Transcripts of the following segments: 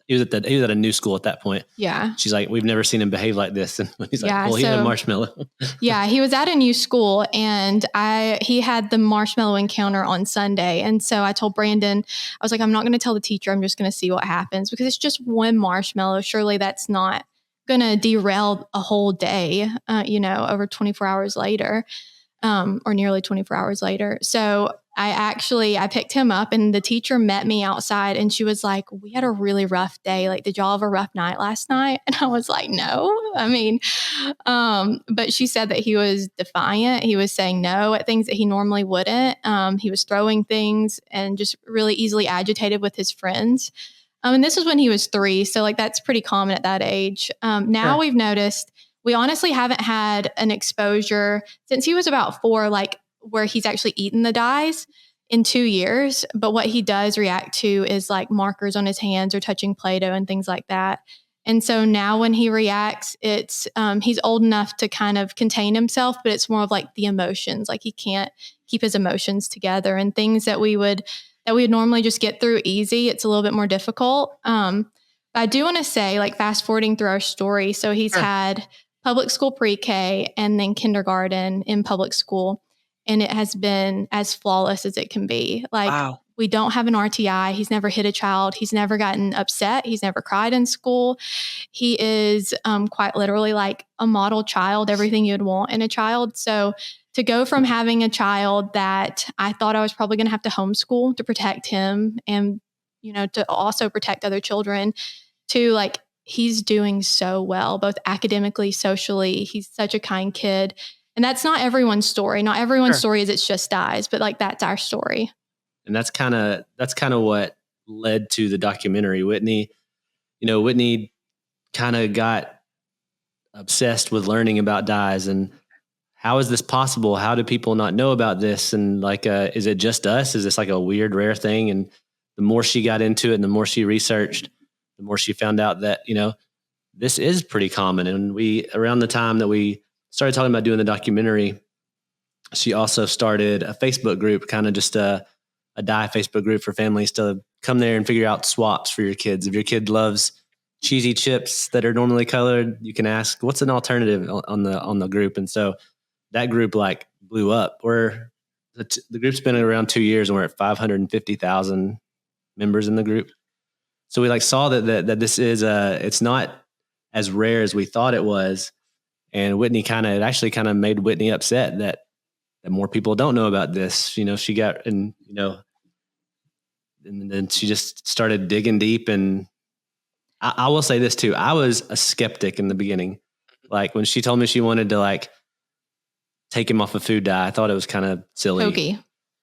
he was at a new school at that point. Yeah. She's like, we've never seen him behave like this. And he's like, well, he had a marshmallow. Yeah. He was at a new school and he had the marshmallow encounter on Sunday. And so I told Brandon, I was like, I'm not going to tell the teacher. I'm just going to see what happens because it's just one marshmallow. Surely that's not going to derail a whole day, over 24 hours later, or nearly 24 hours later. So I picked him up and the teacher met me outside and she was like, we had a really rough day. Like, did y'all have a rough night last night? And I was like, no, but she said that he was defiant. He was saying no at things that he normally wouldn't. He was throwing things and just really easily agitated with his friends. And this was when he was 3. So like, that's pretty common at that age. Now We've noticed, we honestly haven't had an exposure since he was about 4, like where he's actually eaten the dyes in 2 years. But what he does react to is like markers on his hands or touching Play-Doh and things like that. And so now when he reacts, it's he's old enough to kind of contain himself, but it's more of like the emotions. Like he can't keep his emotions together and things that we would normally just get through easy. It's a little bit more difficult. But I do want to say, like fast forwarding through our story. So he's had public school pre-K and then kindergarten in public school. And it has been as flawless as it can be. Like we don't have an RTI. He's never hit a child. He's never gotten upset. He's never cried in school. He is quite literally like a model child, everything you'd want in a child. So to go from having a child that I thought I was probably going to have to homeschool to protect him and, to also protect other children to like, he's doing so well, both academically, socially. He's such a kind kid. And that's not everyone's story. Not everyone's story is it's just dyes, but like that's our story. And that's kind of what led to the documentary. Whitney kind of got obsessed with learning about dyes and how is this possible? How do people not know about this? And like, is it just us? Is this like a weird, rare thing? And the more she got into it and the more she researched, the more she found out that, this is pretty common. And around the time that we started talking about doing the documentary, she also started a Facebook group, kind of just a dye Facebook group for families to come there and figure out swaps for your kids. If your kid loves cheesy chips that are normally colored, you can ask, what's an alternative on the group? And so that group like blew up. The group's been around 2 years and we're at 550,000 members in the group. So we like saw that this is it's not as rare as we thought it was. And Whitney it actually made Whitney upset that more people don't know about this. She got, and then she just started digging deep. And I will say this too. I was a skeptic in the beginning. Like when she told me she wanted to like take him off a food dye, I thought it was kind of silly. Okay.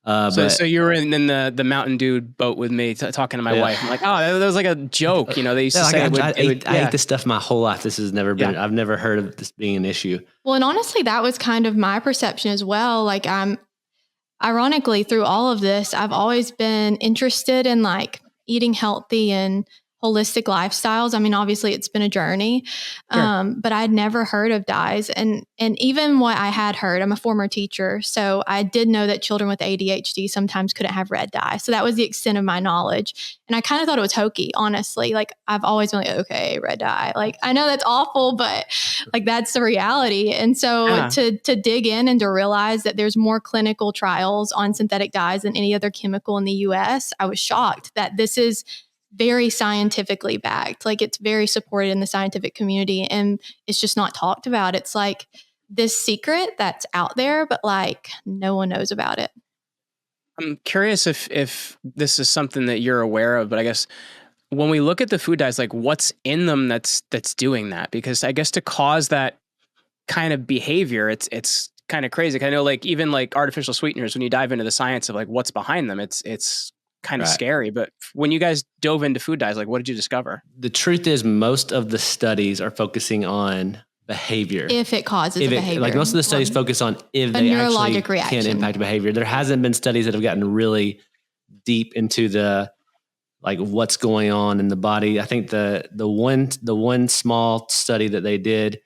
So you were in the Mountain Dew boat with me talking to my wife. I'm like, oh, that was like a joke. They used to say I ate this stuff my whole life. This has never been, I've never heard of this being an issue. Well, and honestly, that was kind of my perception as well. Like ironically, through all of this, I've always been interested in like eating healthy and holistic lifestyles. I mean, obviously it's been a journey, but I'd never heard of dyes. And even what I had heard, I'm a former teacher. So I did know that children with ADHD sometimes couldn't have red dye. So that was the extent of my knowledge. And I kind of thought it was hokey, honestly. Like I've always been like, okay, red dye. Like I know that's awful, but like that's the reality. And so to dig in and to realize that there's more clinical trials on synthetic dyes than any other chemical in the US, I was shocked that this is very scientifically backed. Like it's very supported in the scientific community and it's just not talked about. It's like this secret that's out there, but like no one knows about it. I'm curious if this is something that you're aware of, but I guess when we look at the food dyes, like what's in them that's doing that? Because I guess to cause that kind of behavior, it's kind of crazy. I know like even like artificial sweeteners, when you dive into the science of like what's behind them, it's kind of scary. But when you guys dove into food dyes, like what did you discover? The truth is most of the studies are focusing on behavior. If it causes behavior. Like most of the studies focus on if they actually can impact behavior. There hasn't been studies that have gotten really deep into the like what's going on in the body. I think the one small study that they did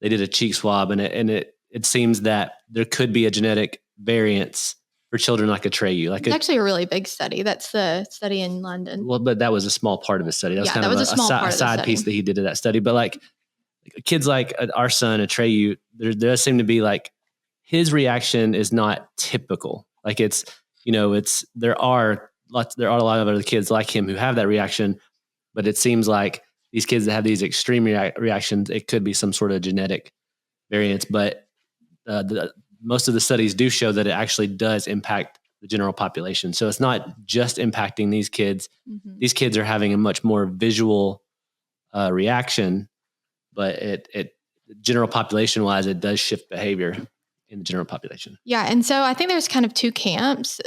a cheek swab and it seems that there could be a genetic variance for children like Atreyu. Like it's actually a really big study. That's the study in London. Well, but that was a small part of his study. That was kind of a side piece that he did of that study. But like kids like our son Atreyu, there does seem to be like his reaction is not typical. Like it's, there are a lot of other kids like him who have that reaction, but it seems like these kids that have these extreme reactions, it could be some sort of genetic variance. But most of the studies do show that it actually does impact the general population. So it's not just impacting these kids. Mm-hmm. These kids are having a much more visual reaction, but it general population wise, it does shift behavior in the general population. Yeah. And so I think there's kind of two camps.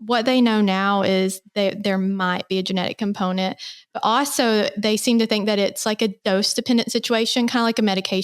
What they know now is that there might be a genetic component, but also they seem to think that it's like a dose dependent situation, kind of like a medication.